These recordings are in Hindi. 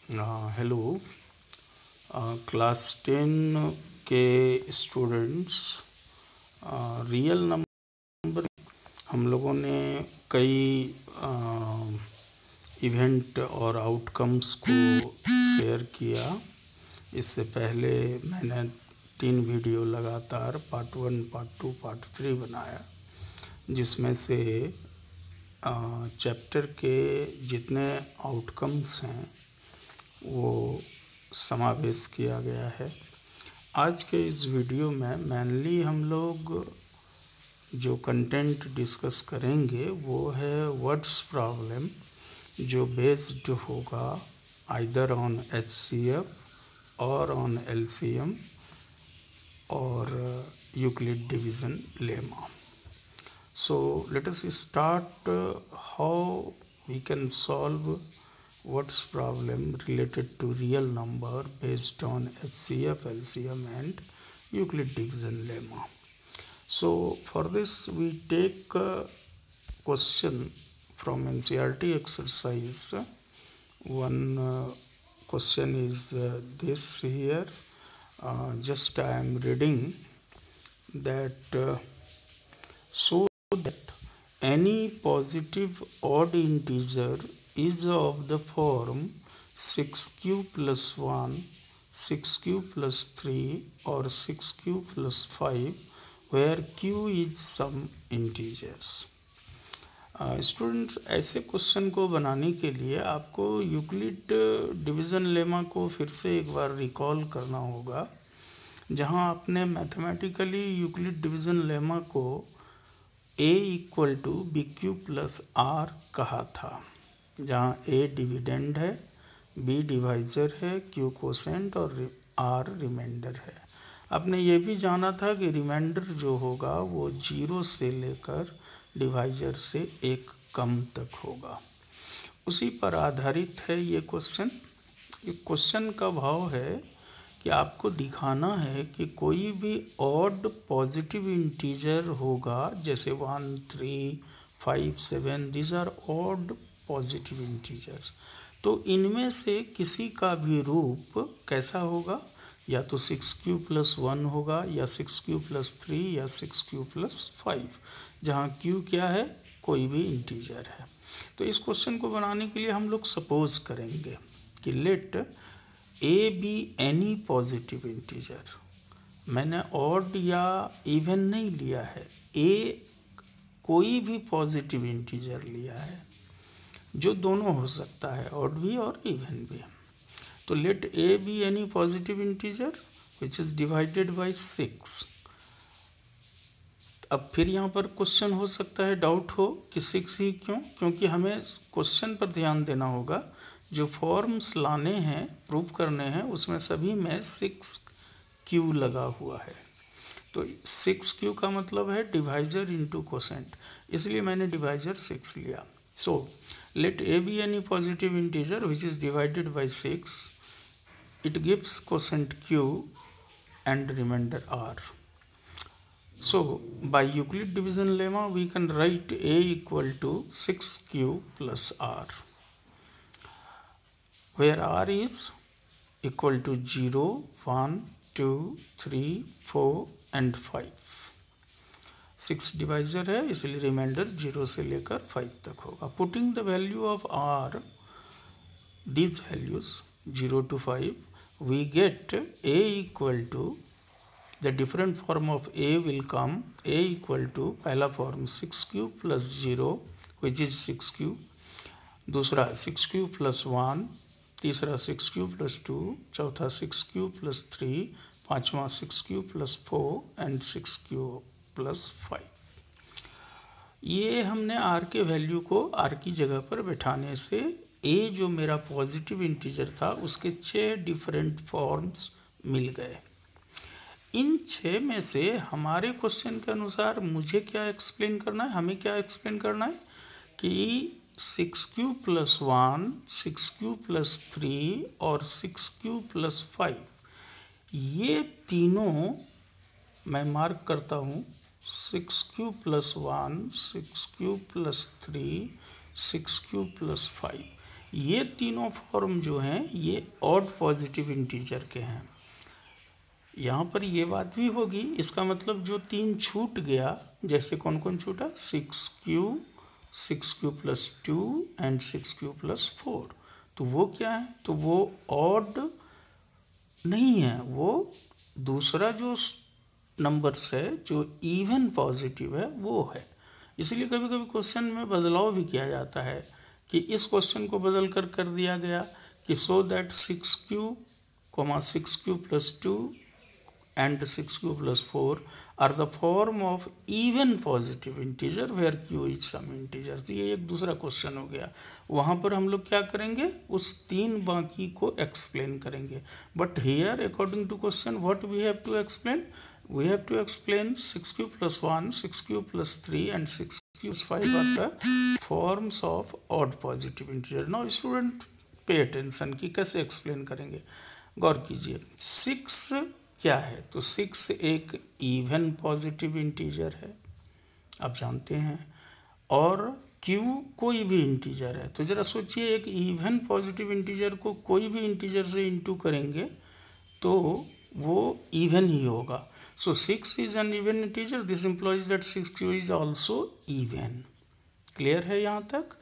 हेलो क्लास 10 के स्टूडेंट्स। रियल नंबर हम लोगों ने कई इवेंट और आउटकम्स को शेयर किया। इससे पहले मैंने 3 वीडियो लगातार पार्ट 1, पार्ट 2, पार्ट 3 बनाया, जिसमें से चैप्टर के जितने आउटकम्स हैं वो समावेश किया गया है। आज के इस वीडियो में मेनली हम लोग जो कंटेंट डिस्कस करेंगे वो है वर्ड्स प्रॉब्लम, जो बेस्ड होगा आइदर ऑन HCF और ऑन LCM और Euclid division lemma. So let us start how we can solve what's problem related to real number based on HCF, LCM and Euclid division lemma. So for this we take a question from NCERT exercise. One question is this here. Just I am reading that so that any positive odd integer is of the form 6q plus 1, 6q plus 3 or 6q plus 5 where q is some integers. Students, ऐसे क्वेश्चन को बनाने के लिए आपको यूक्लिड डिवीज़न लेमा को फिर से एक बार रिकॉल करना होगा, जहां आपने मैथमेटिकली यूक्लिड डिवीज़न लेमा को A equal to BQ plus R कहा था, जहाँ A डिविडेंड है, B डिवाइज़र है, Q कोसेंट और R रिमाइंडर है। आपने ये भी जाना था कि रिमाइंडर जो होगा वो 0 से लेकर डिवाइज़र से 1 कम तक होगा। उसी पर आधारित है ये क्वेश्चन। ये क्वेश्चन का भाव है कि आपको दिखाना है कि कोई भी ऑड पॉजिटिव इंटीजर होगा, जैसे 1, 3, 5, 7, these are odd positive integers, तो इनमें से किसी का भी रूप कैसा होगा, या तो 6q प्लस 1 होगा, या 6q प्लस 3, या 6q प्लस 5, जहाँ q क्या है, कोई भी इंटीजर है। तो इस क्वेश्चन को बनाने के लिए हम लोग सपोज करेंगे कि let A B any positive integer. मैंने ऑड या इवन नहीं लिया है, A कोई भी पॉजिटिव इंटीजर लिया है, जो दोनों हो सकता है, ऑड भी और इवन भी। तो let A B any positive integer which is divided by 6। अब फिर यहाँ पर क्वेश्चन हो सकता है, डाउट हो कि 6 ही क्यों, क्योंकि हमें क्वेश्चन पर ध्यान देना होगा। जो फॉर्म्स लाने हैं, प्रूव करने हैं, उसमें सभी में 6q लगा हुआ है। तो 6q का मतलब है डिवाइजर इनटू कोसेंट, इसलिए मैंने डिवाइजर 6 लिया। So let A B any positive integer which is divided by 6, it gives quotient q and remainder r. So by Euclid division lemma we can write A equal to 6q plus r, where r is equal to 0, 1, 2, 3, 4 and 5. 6 divisor है, इसलिए रिमाइंडर 0 से लेकर 5 तक होगा। Putting the value of r, these values 0 to 5, we get A equal to, the different form of A will come, A equal to पहला form 6q plus 0 which is 6q, दूसरा 6q plus 1, तीसरा 6q plus 2, चौथा 6q plus 3, पांचवा 6q plus 4 and 6q plus 5। ये हमने r के वैल्यू को r की जगह पर बैठाने से A जो मेरा पॉजिटिव इंटीजर था उसके 6 डिफरेंट फॉर्म्स मिल गए। इन 6 में से हमारे क्वेश्चन के अनुसार मुझे क्या एक्सप्लेन करना है, हमें क्या एक्सप्लेन करना है कि 6q प्लस 1, 6q प्लस 3 और 6q प्लस 5, ये तीनों मैं मार्क करता हूँ, 6q plus 1, 6q plus 3, 6q plus 5, ये तीनों फॉर्म जो हैं ये ऑड पॉजिटिव इंटीजर के हैं। यहाँ पर ये बात भी होगी, इसका मतलब जो 3 छूट गया, जैसे कौन कौन छूटा, 6q plus 2 and 6q plus 4, तो वो क्या है, तो वो ऑड नहीं है, वो दूसरा जो नंबर्स है जो इवन पॉजिटिव है वो है। इसलिए कभी कभी क्वेश्चन में बदलाव भी किया जाता है कि इस क्वेश्चन को बदल कर दिया गया कि so that 6q plus 2 and 6q plus 4 are the form of even positive integer where q is some integer। तो ये एक दूसरा क्वेश्चन हो गया। वहाँ पर हम लोग क्या करेंगे, उस 3 बाकी को एक्सप्लेन करेंगे। But here according to question what we have to explain, we have to explain 6q plus 1, 6q plus 3 and 6q plus 5 are the forms of odd positive integer। now student pay attention कि कैसे एक्सप्लेन करेंगे, गौर कीजिए। 6 क्या है, तो 6 एक इवन पॉजिटिव इंटीजर है, आप जानते हैं, और q कोई भी इंटीजर है। तो ज़रा सोचिए, एक इवन पॉजिटिव इंटीजर को कोई भी इंटीजर से इंटू करेंगे तो वो इवन ही होगा। सो 6 is an even integer, this employees that 6q is also even. Clear है यहाँ तक।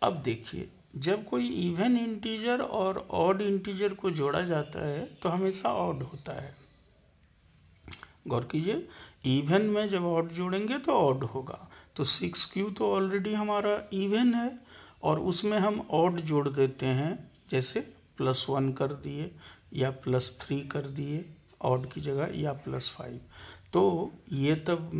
अब देखिए, जब कोई इवन इंटीजर और ऑड इंटीजर को जोड़ा जाता है तो हमेशा ऑड होता है। गौर कीजिए, इवन में जब ऑड जोड़ेंगे तो ऑड होगा। तो 6q तो ऑलरेडी हमारा इवन है और उसमें हम ऑड जोड़ देते हैं, जैसे +1 कर दिए या +3 कर दिए ऑड की जगह, या +5। तो ये तब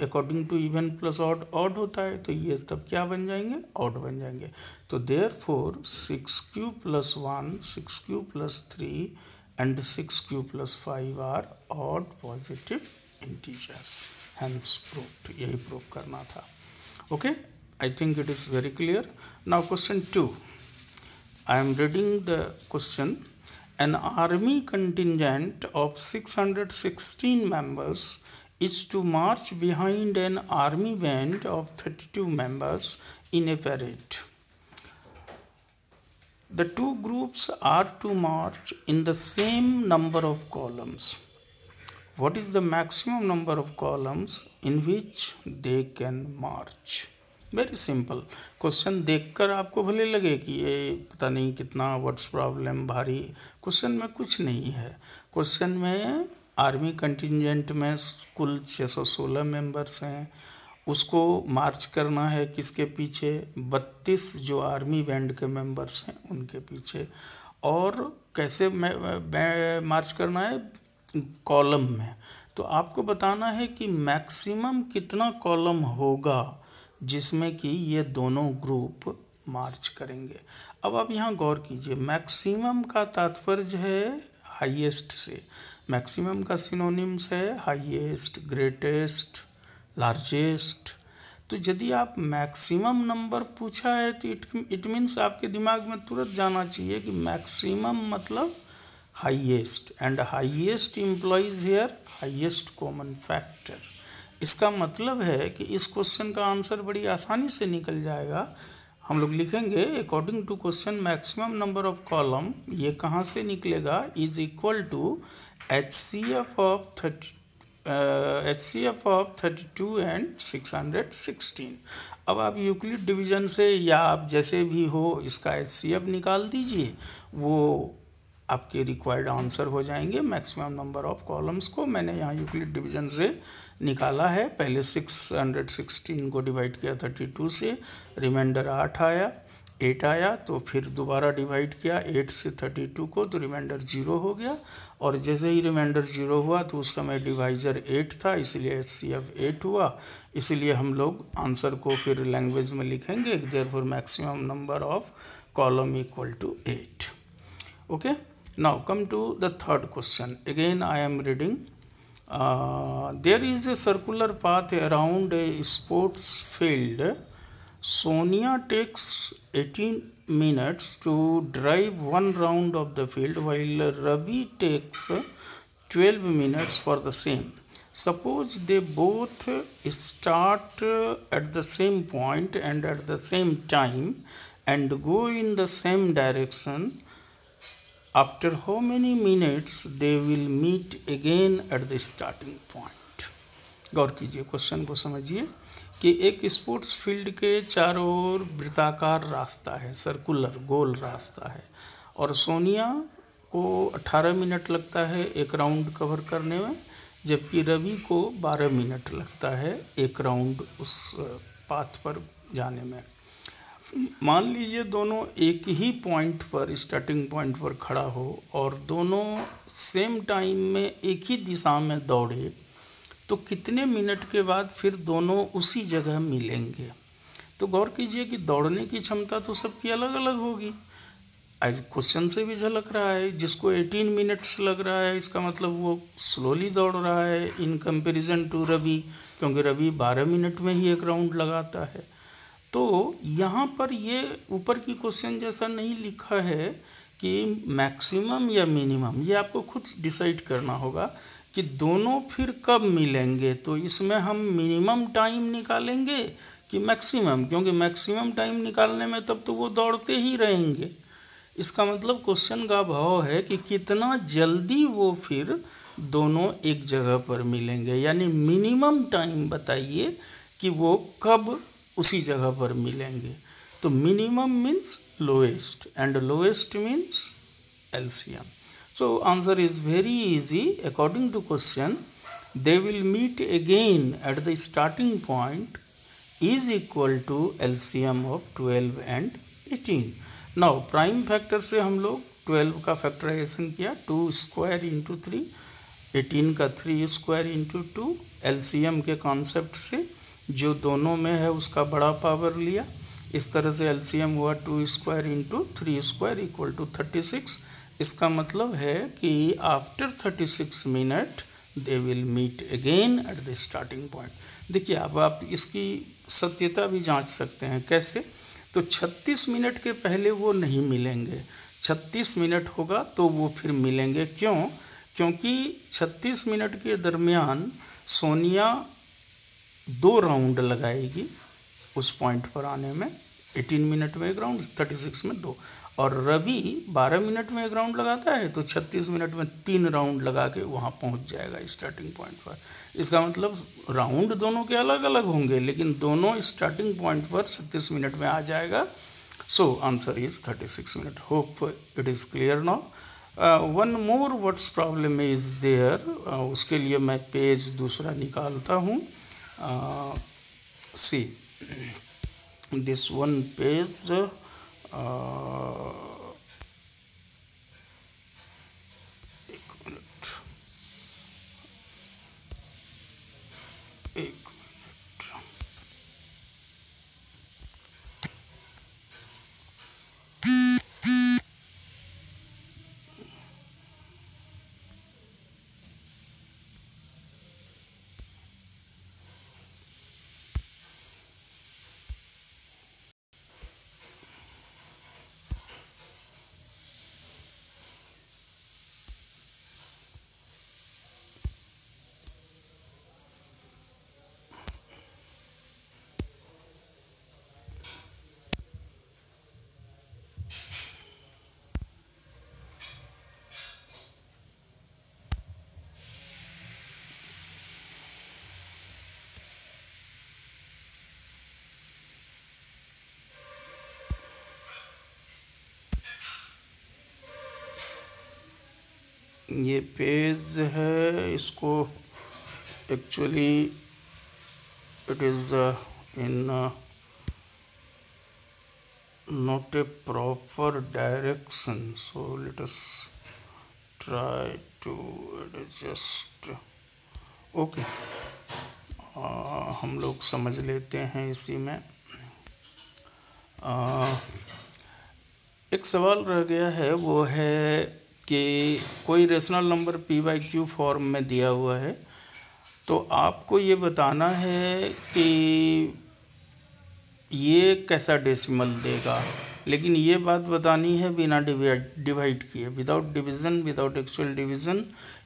according to even plus odd odd होता है, तो ये तब क्या बन जाएंगे, ऑड बन जाएंगे। तो therefore 6q plus 1, 6q plus 3 and 6q plus 5 are odd positive integers, hence proved। यही प्रूव करना था। Okay, I think it is very clear। now question 2, I am reading the question। an army contingent of 616 members is to march behind an army band of 32 members in a parade। the two groups are to march in the same number of columns। what is the maximum number of columns in which they can march। Very simple question देखकर आपको भले लगे कि ये पता नहीं कितना वर्ड्स प्रॉब्लम भारी, क्वेश्चन में कुछ नहीं है। क्वेश्चन में आर्मी कंटिजेंट में कुल 616 मेंबर्स हैं, उसको मार्च करना है किसके पीछे, 32 जो आर्मी बैंड के मेंबर्स हैं उनके पीछे। और कैसे मार्च करना है, कॉलम में। तो आपको बताना है कि मैक्सिमम कितना कॉलम होगा जिसमें कि ये दोनों ग्रुप मार्च करेंगे। अब आप यहाँ गौर कीजिए, मैक्सिमम का तात्पर्य है हाईएस्ट से। मैक्सिमम का सिनोनिम्स है हाईएस्ट, ग्रेटेस्ट, लार्जेस्ट। तो यदि आप मैक्सिमम नंबर पूछा है तो इट मीन्स आपके दिमाग में तुरंत जाना चाहिए कि मैक्सिमम मतलब highest, and highest employees here highest common factor. इसका मतलब है कि इस क्वेश्चन का आंसर बड़ी आसानी से निकल जाएगा। हम लोग लिखेंगे according to question maximum number of column, ये कहाँ से निकलेगा, is equal to HCF of 32 and 616। अब आप यूक्लिड डिवीजन से या आप जैसे भी हो इसका HCF निकाल दीजिए, वो आपके रिक्वायर्ड आंसर हो जाएंगे मैक्सिमम नंबर ऑफ कॉलम्स को। मैंने यहाँ यूक्लिड डिवीजन से निकाला है। पहले 616 को डिवाइड किया 32 से, रिमाइंडर 8 आया, तो फिर दोबारा डिवाइड किया 8 से 32 को, तो रिमाइंडर 0 हो गया। और जैसे ही रिमाइंडर 0 हुआ तो उस समय डिवाइजर 8 था, इसलिए HCF 8 हुआ। इसलिए हम लोग आंसर को फिर लैंग्वेज में लिखेंगे, therefore maximum number of column equal to 8। Okay, now come to the third question। again I am reading। there is a circular path around a sports field। Sonia takes 18 minutes to drive one round of the field while Ravi takes 12 minutes for the same। suppose they both start at the same point and at the same time and go in the same direction, after how many minutes they will meet again at the starting point? गौर कीजिए, क्वेश्चन को समझिए कि एक स्पोर्ट्स फील्ड के चारों ओर वृत्ताकार रास्ता है, सर्कुलर गोल रास्ता है, और सोनिया को 18 मिनट लगता है एक राउंड कवर करने में, जबकि रवि को 12 मिनट लगता है एक राउंड उस पाथ पर जाने में। मान लीजिए दोनों एक ही पॉइंट पर, स्टार्टिंग पॉइंट पर खड़ा हो और दोनों सेम टाइम में एक ही दिशा में दौड़े, तो कितने मिनट के बाद फिर दोनों उसी जगह मिलेंगे? तो गौर कीजिए कि दौड़ने की क्षमता तो सबकी अलग अलग होगी। आज क्वेश्चन से भी झलक रहा है, जिसको 18 मिनट्स लग रहा है इसका मतलब वो स्लोली दौड़ रहा है इन कंपैरिजन टू रवि, क्योंकि रवि 12 मिनट में ही एक राउंड लगाता है। तो यहाँ पर ये ऊपर की क्वेश्चन जैसा नहीं लिखा है कि मैक्सिमम या मिनिमम, ये आपको खुद डिसाइड करना होगा कि दोनों फिर कब मिलेंगे। तो इसमें हम मिनिमम टाइम निकालेंगे कि मैक्सिमम, क्योंकि मैक्सिमम टाइम निकालने में तब तो वो दौड़ते ही रहेंगे। इसका मतलब क्वेश्चन का भाव है कि कितना जल्दी वो फिर दोनों एक जगह पर मिलेंगे, यानी मिनिमम टाइम बताइए कि वो कब उसी जगह पर मिलेंगे। तो minimum means lowest and lowest means LCM. So answer is very easy. According to question, they will meet again at the starting point is equal to LCM of 12 and 18. Now prime factor से हम लोग 12 का फैक्टराइजेशन किया, 2 स्क्वायर इंटू 3, 18 का 3 स्क्वायर इंटू 2, LCM के कॉन्सेप्ट से जो दोनों में है उसका बड़ा पावर लिया। इस तरह से LCM हुआ 2 square into 3 square equal to 36। इसका मतलब है कि after 36 minute they will meet again at the starting point. देखिए अब आप इसकी सत्यता भी जांच सकते हैं। कैसे? तो 36 मिनट के पहले वो नहीं मिलेंगे, 36 मिनट होगा तो वो फिर मिलेंगे। क्यों? क्योंकि 36 मिनट के दरमियान सोनिया 2 राउंड लगाएगी उस पॉइंट पर आने में। 18 मिनट में एक राउंड, 36 में 2, और रवि 12 मिनट में एक राउंड लगाता है तो 36 मिनट में 3 राउंड लगा के वहाँ पहुँच जाएगा स्टार्टिंग पॉइंट पर। इसका मतलब राउंड दोनों के अलग अलग होंगे, लेकिन दोनों स्टार्टिंग पॉइंट पर 36 मिनट में आ जाएगा। So answer is 36 minute. Hope it is clear now. One more what's problem is there, उसके लिए मैं पेज दूसरा निकालता हूँ। सी दिस वन पेज, एक मिनट। ये पेज है, इसको actually it is in not a proper direction, so let us try to adjust. Okay, हम लोग समझ लेते हैं इसी में। एक सवाल रह गया है, वो है कि कोई रेशनल नंबर p/q फॉर्म में दिया हुआ है, तो आपको ये बताना है कि ये कैसा डेसिमल देगा, लेकिन ये बात बतानी है बिना डिवाइड किए, without division, without actual division.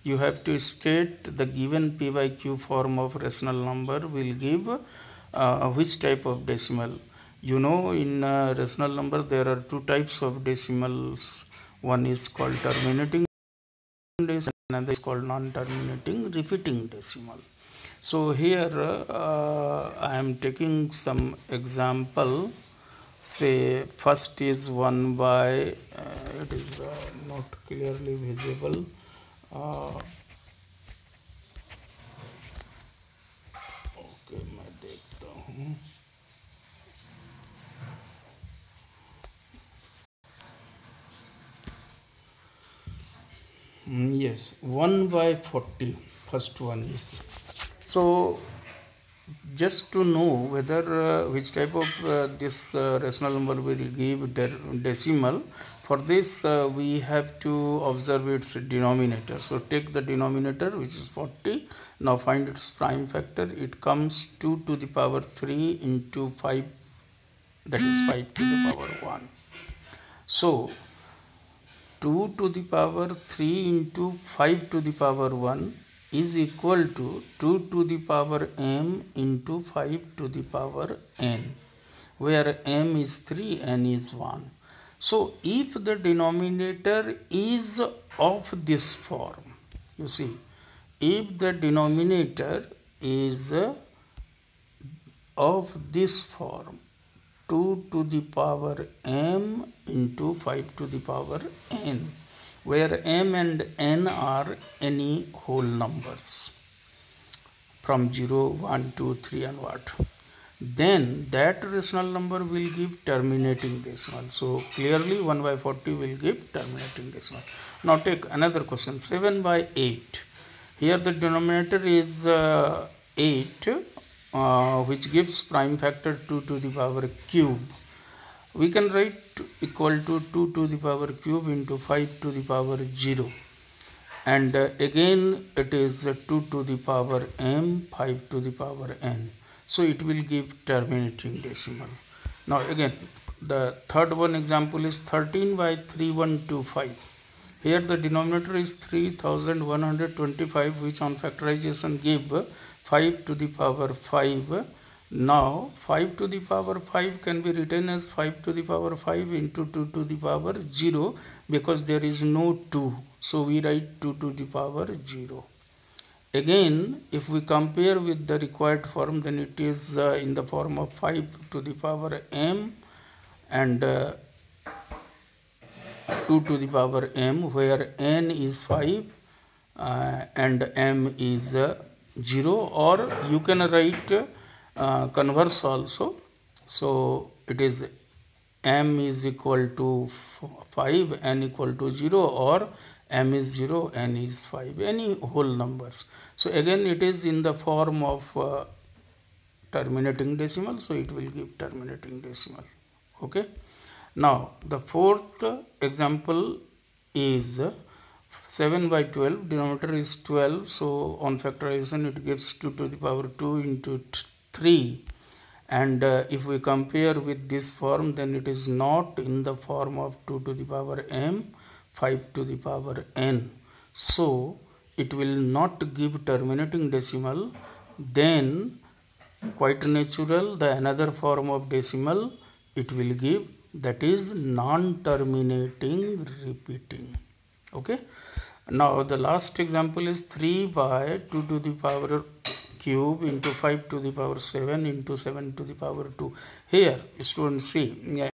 You have to state the given p/q form of rational number will give which type of decimal. You know, in rational number there are two types of decimals. One is called terminating decimal, another is called non-terminating repeating decimal. So here I am taking some example. Say first is 1 by it is not clearly visible. Okay, मैं देखता हूँ. Yes, 1 by 40, first one is. So just to know whether which type of this rational number will give decimal, for this we have to observe its denominator. So take the denominator, which is 40. Now find its prime factor. It comes 2 to the power 3 into 5, that is 5 to the power 1. So 2 to the power 3 into 5 to the power 1 is equal to 2 to the power m into 5 to the power n, where m is 3, n is 1. So if the denominator is of this form, you see, if the denominator is of this form, 2 to the power m into 5 to the power n, where m and n are any whole numbers from 0, 1, 2, 3 and what, then that rational number will give terminating decimal. So clearly 1 by 40 will give terminating decimal. Now take another question, 7 by 8. Here the denominator is 8, which gives prime factor 2 to the power cube. We can write equal to 2 to the power cube into 5 to the power 0, and again it is 2 to the power m, 5 to the power n. So it will give terminating decimal. Now again the third one example is 13 by 3125. Here the denominator is 3125, which on factorization give 5 to the power 5. Now 5 to the power 5 can be written as 5 to the power 5 into 2 to the power 0, because there is no 2. So we write 2 to the power 0. Again, if we compare with the required form, then it is in the form of 5 to the power m and 2 to the power m, where n is 5 and m is 0, or you can write converse also. So it is m is equal to 5, n equal to 0, or m is 0, n is 5, any whole numbers. So again it is in the form of terminating decimal, so it will give terminating decimal. Okay. Now the fourth example is 7 by 12. Denominator is 12, so on factorization it gives 2 to the power 2 into 3, and if we compare with this form, then it is not in the form of 2 to the power m, 5 to the power n. So it will not give terminating decimal. Then quite natural, the another form of decimal it will give, that is non-terminating repeating. Okay. Now the last example is 3 by 2 to the power cube into 5 to the power 7 into 7 to the power 2. Here students see,